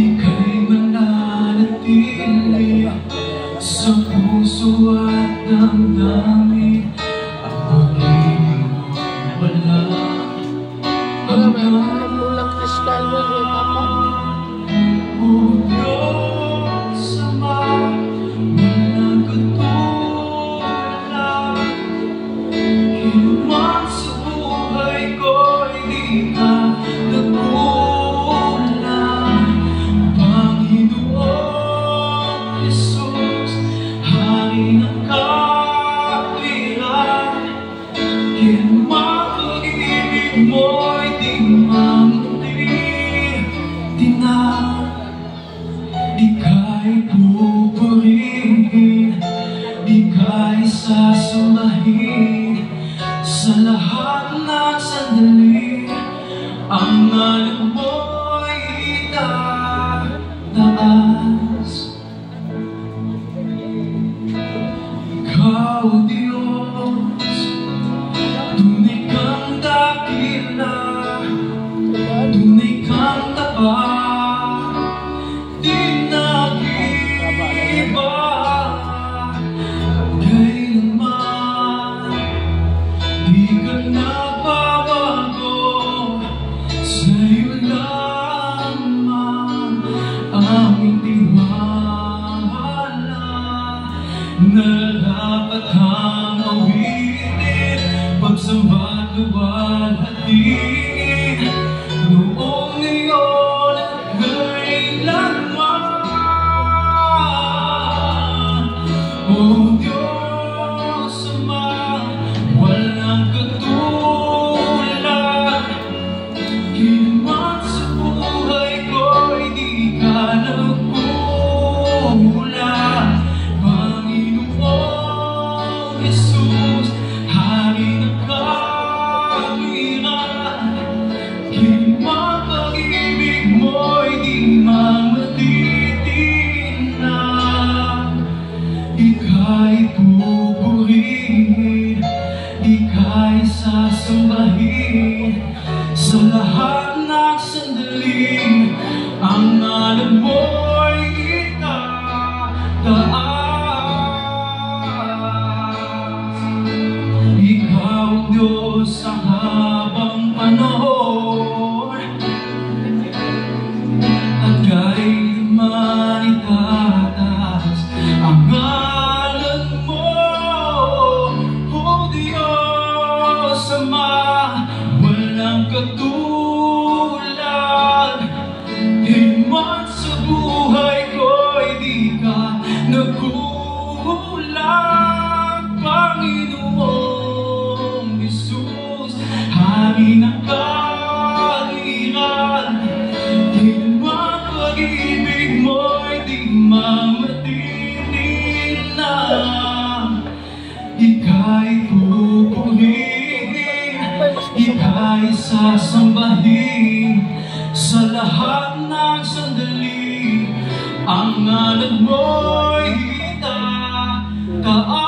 ika'y mananatili sa puso at damdamin. Ang pag-ibig mo wala hanggan. O Diyos Ama, walang katulad. Hinuman sa buhay ko'y di ka nagkulang. Panginoong Jesus, Hari ng kapwiran. Hinuman pag-ibig mo'y di mamunti-tina. Ika'y pupurihin, ika'y sasambahin sa lahat ng sandali. Ang ngalan mo'y itataas. Ikaw, Diyos, tunay kang dakila, tunay kang tapat. Di nag-iba kailanman, di ka nagbabago. Sa'yo lamang aming tiwala, narapat ang awitin, pagsamba't luwalhatiin, noong ngayon at kailanman. O Diyos Ama, walang katulad. Hinuman sa buhay ko'y di ka nagkulang. Panginoong Jesus, Hari ng kapwiran. Hinuman pag-ibig mo'y di mamatitinag. Ika'y pupurihin, ika'y sasambahin sa lahat ng sandali. Ang ngalan mo'y itataas. Ikaw, Diyos, sa habang panahon, at kailanman itataas ang ngalan mo. O Diyos Ama, walang katulad. Hinuman sa buhay ko'y di ka nagkulang. Panginoong Jesus, Hari ng kapwiran. Hinuman pag-ibig mo'y di mamatitinag. Ika'y pupurihin, ika'y sasambahin sa lahat ng sandali. Ang ngalan mo'y itataas.